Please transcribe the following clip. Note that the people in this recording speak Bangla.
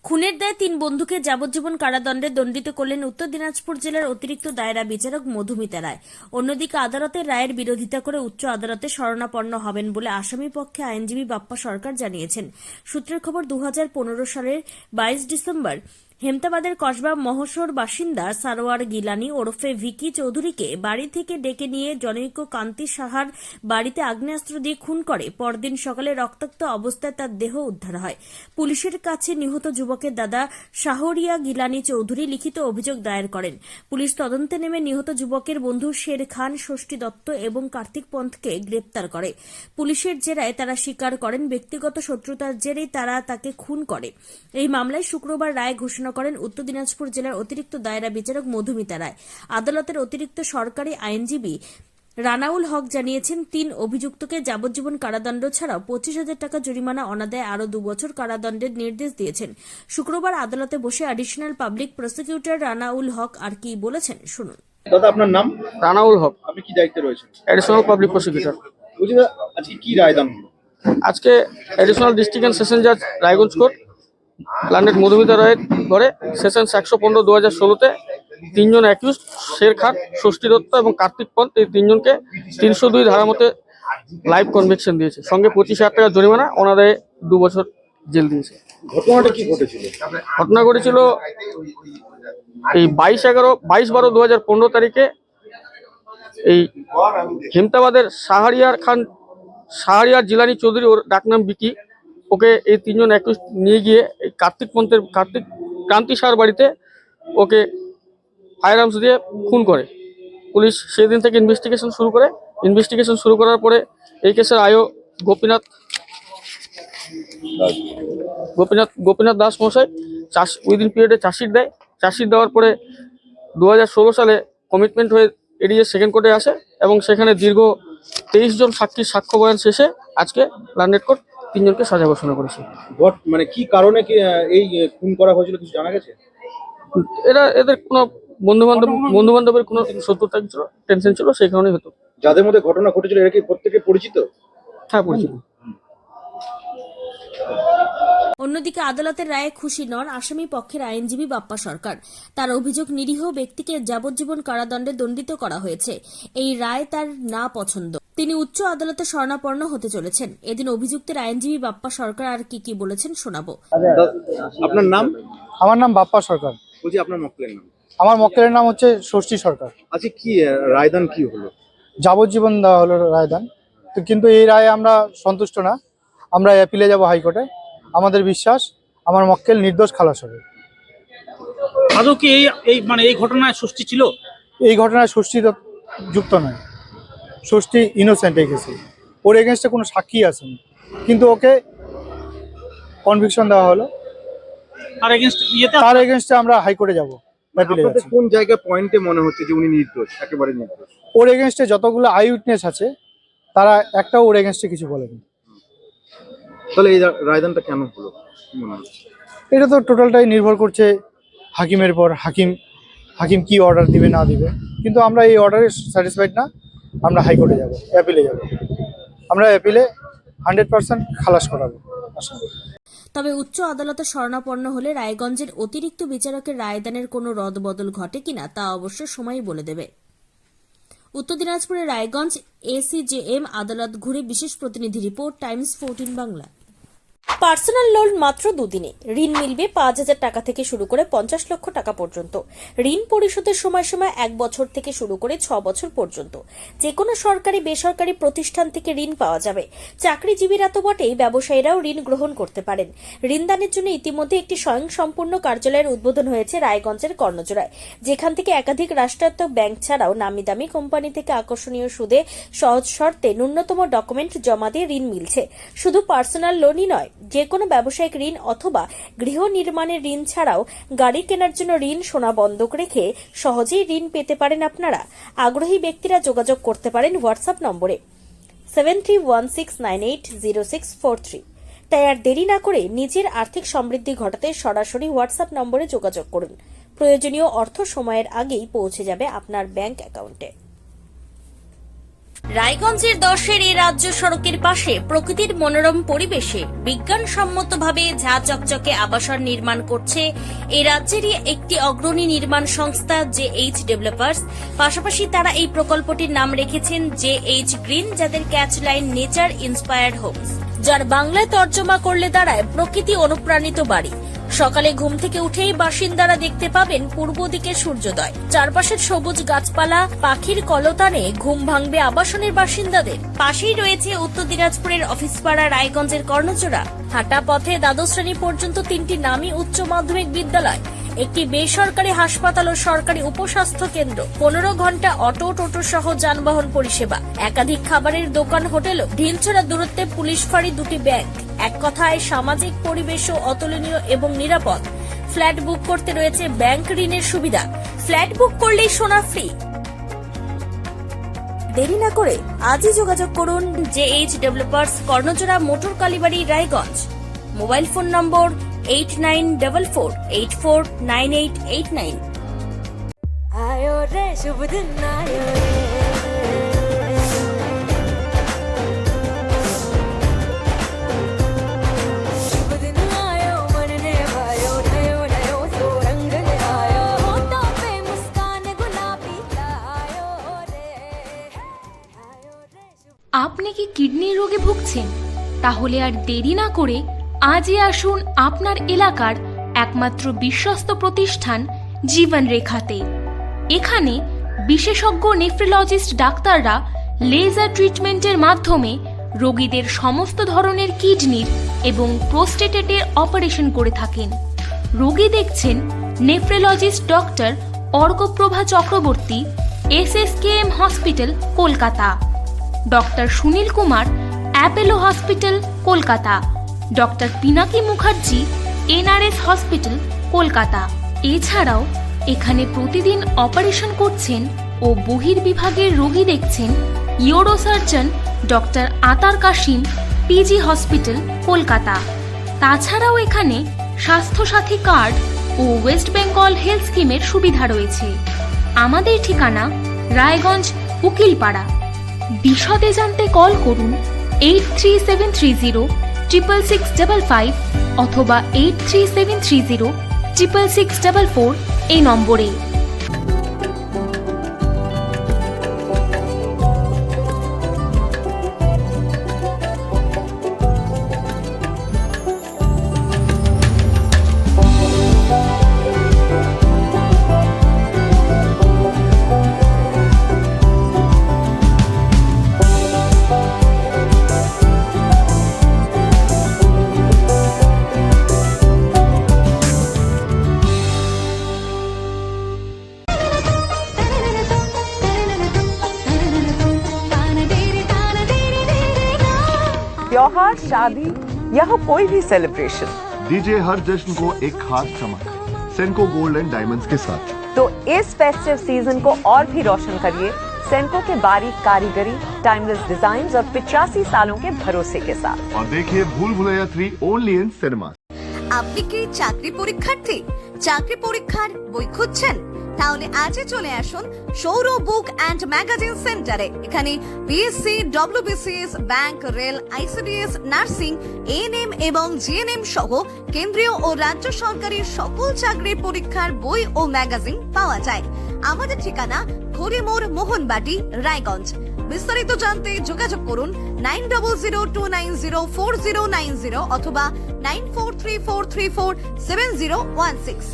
খুনের দায়ে ৩ বন্ধুকে যাবজ্জীবন কারাদণ্ডে দণ্ডিত করলেন উত্তর দিনাজপুর জেলার অতিরিক্ত দায়রা বিচারক মধুমিতা রায়। অন্যদিকে আদালতের রায়ের বিরোধিতা করে উচ্চ আদালতে শরণাপন্ন হবেন বলে আসামি পক্ষে আইনজীবী বাপ্পা সরকার জানিয়েছেন। সূত্রের খবর, 2015 সালের 22 ডিসেম্বর হেমতাবাদের কসবা মহসর বাসিন্দা সারোয়ার গিলানি ওরফে ভিকি চৌধুরীকে বাড়ি থেকে ডেকে নিয়ে জনৈক কান্তি সাহার বাড়িতে আগ্নেয়াস্ত্র দিয়ে খুন করে। পরদিন সকালে রক্তাক্ত অবস্থায় তার দেহ উদ্ধার হয়। পুলিশের কাছে নিহত যুবকের দাদা শাহরিয়া গিলানি চৌধুরী লিখিত অভিযোগ দায়ের করেন। পুলিশ তদন্তে নেমে নিহত যুবকের বন্ধু শের খান, ষষ্ঠী দত্ত এবং কার্তিক পন্থকে গ্রেপ্তার করে। পুলিশের জেরায় তারা স্বীকার করেন ব্যক্তিগত শত্রুতার জেরেই তারা তাকে খুন করে। এই মামলায় শুক্রবার রায় ঘোষণা করেন উত্তর দিনাজপুর জেলার অতিরিক্ত দায়রা বিচারক মধুমিতা রায়। আদালতের অতিরিক্ত সরকারি আইনজীবী রানাউল হক জানিয়েছেন, ৩ অভিযুক্তকে যাবজ্জীবন কারাদণ্ড ছাড়াও 25,000 টাকা জরিমানা অনাদায়ে আরও 2 বছর কারাদণ্ডের নির্দেশ দিয়েছেন। শুক্রবার আদালতে বসে অ্যাডিশনাল পাবলিক প্রসিকিউটর রানাউল হক আর কি বলেছেন শুনুন। দাদা, আপনার নাম? রানাউল হক, আপনি কি দায়িত্বে রয়েছেন? Additional public prosecutor. বুঝি না, আজকে কি রায়দান হলো? আজকে অ্যাডিশনাল ডিস্ট্রিক্ট অ্যান্ড সেশন জাজ রায়গঞ্জ কোর্ট প্ল্যানেট মধুমিতা রায়ের ঘরে সেশন 115/2016-তে 3 জন অ্যাকিউজ শের খান, ষষ্ঠী দত্ত এবং কার্তিক পন্থ, এই 3 জনকে 302 ধারা মতে লাইভ কনভিকশন দিয়েছে। সঙ্গে 25,000 টাকা জরিমানা অনাদায়ে 2 বছর জেল দিয়েছে। ঘটনাটা কি ঘটেছিল? ঘটনা ঘটেছিল এই 22/12/2015 তারিখে এই হেমতাবাদের শাহরিয়ার জিলানি চৌধুরী, ওর ডাকনাম বিকি, ওকে এই 3 জন অ্যাকিউজ নিয়ে গিয়ে এই কার্তিক ক্রান্তি সাহার বাড়িতে ওকে ফায়ার আর্মস দিয়ে খুন করে। পুলিশ সেদিন থেকে ইনভেস্টিগেশন শুরু করার পরে এই কেসের আয়ো গোপীনাথ দাস মশাই উইদিন পিরিয়ডে চার্জশিট দেয়। চার্জশিট দেওয়ার পরে 2016 সালে কমিটমেন্ট হয়ে এড়িয়ে সেকেন্ড কোর্টে আসে এবং সেখানে দীর্ঘ 23 জন সাক্ষীর সাক্ষ্য বয়ান শেষে আজকে প্ল্যানেট কোর্ট 3 জনকে সাজা ঘোষণা করেছে। মানে কি কারণে এই খুন করা হয়েছিল কিছু জানা গেছে? এদের কোনো বন্ধু বান্ধবের কোনো শত্রুতা ছিল, টেনশন ছিল, সেই কারণেই হতো। যাদের মধ্যে ঘটনা ঘটেছিল এরা কি প্রত্যেকে পরিচিত? হ্যাঁ, পরিচিত। অন্যদিকে আদালতের রায়ে খুশি নন আসামি পক্ষের আইনজীবী বাপ্পা সরকার। তার অভিযোগ, নিরীহ ব্যক্তিকে যাবজ্জীবন কারাদণ্ডে দণ্ডিত করা হয়েছে। এই রায় তার না পছন্দ। তিনি উচ্চ আদালতে শরণাপন্ন হতে চলেছেন। এদিন অভিযুক্তের আইনজীবী বাপ্পা সরকার আর কি বলেছেন শোনাবো। আপনার নাম? আমার নাম বাপ্পা সরকার। বলছি, আপনার মক্কেলের নাম? আমার মক্কেলের নাম হচ্ছে ষষ্ঠী সরকার। আচ্ছা, কি রায়দান কি হলো? যাবজ্জীবন দেওয়া হলো রায়দান। তো কিন্তু এই রায়ে আমরা সন্তুষ্ট না। আমরা অ্যাপিলে যাব হাইকোর্টে। আমাদের বিশ্বাস আমার মক্কেল নির্দোষ খালাস হবে। আদৌ কি এই ঘটনায় ষষ্ঠী ছিল? এই ঘটনায় ষষ্ঠী যুক্ত নয়। ষষ্ঠী ইনোসেন্ট এই কেসে। ওর এগেনস্টে কোনো সাক্ষী আসেনি, কিন্তু ওকে কনভিকশন দেওয়া হলো। তার এগেনস্টে আমরা হাইকোর্টে যাব, অ্যাপিলে আপনাদের যাচ্ছি। কোন জায়গা পয়েন্টে মনে হচ্ছে যে উনি নির্দোষ, একেবারে নির্দোষ? ওর এগেনস্টে যতগুলো আই উইটনেস আছে তারা একটাও ওর এগেনস্টে কিছু বলেনি। তাহলে এই রায়দানটা কেন হলো কি মনে হচ্ছে? এটা তো টোটালটাই নির্ভর করছে হাকিমের পর। হাকিম কি অর্ডার দিবে না দিবে, কিন্তু আমরা এই অর্ডারে স্যাটিসফাইড না। আমরা হাইকোর্টে যাব, অ্যাপিলে যাব। আমরা অ্যাপিলে 100% খালাস করাবো। তবে উচ্চ আদালতে শরণাপন্ন হলে রায়গঞ্জের অতিরিক্ত বিচারকের রায়দানের কোনো রদবদল ঘটে কিনা তা অবশ্য সময়ই বলে দেবে। উত্তর দিনাজপুরের রায়গঞ্জ এসিজেএম আদালত ঘুরে বিশেষ প্রতিনিধি report, Times 14 Bangla. Personal loan মাত্র 2 দিনে ঋণ মিলবে 5,000 টাকা থেকে শুরু করে 50 লক্ষ টাকা পর্যন্ত। ঋণ পরিশোধের সময়সীমা 1 বছর থেকে শুরু করে 6 বছর পর্যন্ত। যে কোনো সরকারি বেসরকারি প্রতিষ্ঠান থেকে ঋণ পাওয়া যাবে। চাকরিজীবীরা তো বটেই, ব্যবসায়ীরাও ঋণ গ্রহণ করতে পারেন। ঋণদানের জন্য ইতিমধ্যে একটি স্বয়ংসম্পূর্ণ কার্যালয়ের উদ্বোধন হয়েছে রায়গঞ্জের কর্ণজোড়ায়, যেখান থেকে একাধিক রাষ্ট্রায়ত্ত ব্যাংক ছাড়াও নামি দামি কোম্পানি থেকে আকর্ষণীয় সুদে সহজ শর্তে ন্যূনতম ডকুমেন্ট জমা দিয়ে ঋণ মিলছে। শুধু পার্সোনাল লোনই নয়, যে কোনো ব্যবসায়িক ঋণ অথবা গৃহ নির্মাণের ঋণ ছাড়াও গাড়ি কেনার জন্য ঋণ, সোনা বন্ধক রেখে সহজেই ঋণ পেতে পারেন আপনারা। আগ্রহী ব্যক্তিরা যোগাযোগ করতে পারেন হোয়াটসঅ্যাপ নম্বরে 7316980643। তাই আর দেরি না করে নিজের আর্থিক সমৃদ্ধি ঘটাতে সরাসরি হোয়াটসঅ্যাপ নম্বরে যোগাযোগ করুন। প্রয়োজনীয় অর্থ সময়ের আগেই পৌঁছে যাবে আপনার ব্যাংক অ্যাকাউন্টে। রায়গঞ্জের 10-এর এই রাজ্য সড়কের পাশে প্রকৃতির মনোরম পরিবেশে বিজ্ঞানসম্মতভাবে ঝা চকচকে আবাসন নির্মাণ করছে এই রাজ্যেরই একটি অগ্রণী নির্মাণ সংস্থা JH ডেভেলপার্স। পাশাপাশি তারা এই প্রকল্পটির নাম রেখেছেন JH গ্রিন, যাদের catch line nature inspired homes, যার বাংলায় তর্জমা করলে দাঁড়ায় প্রকৃতি অনুপ্রাণিত বাড়ি। সকালে ঘুম থেকে উঠেই বাসিন্দারা দেখতে পাবেন পূর্ব দিকে সূর্যোদয়, চারপাশের সবুজ গাছপালা, পাখির কলতানে ঘুম ভাঙবে আবাসনের বাসিন্দাদের। পাশেই রয়েছে উত্তর দিনাজপুরের অফিসপাড়া রায়গঞ্জের কর্ণচূড়া। হাঁটা পথে দ্বাদশ শ্রেণী পর্যন্ত 3টি নামী উচ্চ মাধ্যমিক বিদ্যালয়, একটি বেসরকারি হাসপাতাল ও সরকারি উপস্বাস্থ্য কেন্দ্র, 15 ঘন্টা অটো টোটো সহ যানবাহন পরিষেবা, একাধিক খাবারের দোকান, হোটেল, ঢিলছড়া দূরত্বে পুলিশ ফাঁড়ি, 2টি ব্যাংক। এক কথায় সামাজিক পরিবেশও অতুলনীয় এবং নিরাপদ। ফ্ল্যাট বুক করতে রয়েছে ব্যাংক ঋণের সুবিধা। ফ্ল্যাট বুক করলেই সোনা ফ্রি। দেরি না করে আজই যোগাযোগ করুন JH developers, Karnachura, motor Kalibari, Raiganj. Mobile phone number 8944849889। आयो रे शुभ दिन आयो रे शुभ दिन आयो मन ने भायो नयो नयो सो रंग ले आयो होठों पे मुस्कान गुलाबी आयो रे शुभ। আপনি কি কিডনির রোগে ভুগছেন? তাহলে আর দেরি না করে আজই আসুন আপনার এলাকার একমাত্র বিশ্বস্ত প্রতিষ্ঠান জীবন রেখাতে। এখানে বিশেষজ্ঞ নেফ্রোলজিস্ট ডাক্তাররা লেজার ট্রিটমেন্টের মাধ্যমে রোগীদের সমস্ত ধরনের কিডনির এবং প্রোস্টেটের অপারেশন করে থাকেন। রোগী দেখছেন nephrologist doctor Arkaprabha Chakraborty, SSKM hospital, Kolkata. Doctor Sunil Kumar, Apollo hospital, Kolkata. Doctor Pinaki Mukherjee, NRS hospital, Kolkata. এছাড়াও এখানে প্রতিদিন অপারেশন করছেন ও বহির্বিভাগের রোগী দেখছেন ইউরোসার্জন ডক্টর আতার কাশিম, PG হসপিটাল, কলকাতা। তাছাড়াও এখানে স্বাস্থ্যসাথী কার্ড ও ওয়েস্ট বেঙ্গল হেলথ স্কিমের সুবিধা রয়েছে। আমাদের ঠিকানা রায়গঞ্জ, উকিলপাড়া। বিশদে জানতে কল করুন 8373066655 অথবা 8373066644 এই নম্বরে। त्योहार, शादी या हो कोई भी सेलिब्रेशन, दीजिए हर जश्न को एक खास चमक सेंको गोल्ड एंड डायमंड्स के साथ। तो इस फेस्टिव सीजन को और भी रोशन करिए सेंको के बारीक कारीगरी, टाइमलेस डिजाइन और 85 सालों के भरोसे के साथ। और देखिए भूल भुलैया 3 ओनली इन सिनेमा। আপনি কি চাকরি পরীক্ষার্থী? চাকরি পরীক্ষার বই খুঁজছেন? তাহলে আজই চলে আসুন সৌর বুক অ্যান্ড ম্যাগাজিন সেন্টারে। এখানে BSc, WBCS, bank, rail, ICDS, nursing, ANM এবং GNM সহ কেন্দ্রীয় ও রাজ্য সরকারি সকল চাকরির পরীক্ষার বই ও ম্যাগাজিন পাওয়া যায়। আমাদের ঠিকানা ঘড়িমোড়, মোহনবাটি, রায়গঞ্জ। বিস্তারিত জানতে যোগাযোগ করুন 9002904090 অথবা 9434347016।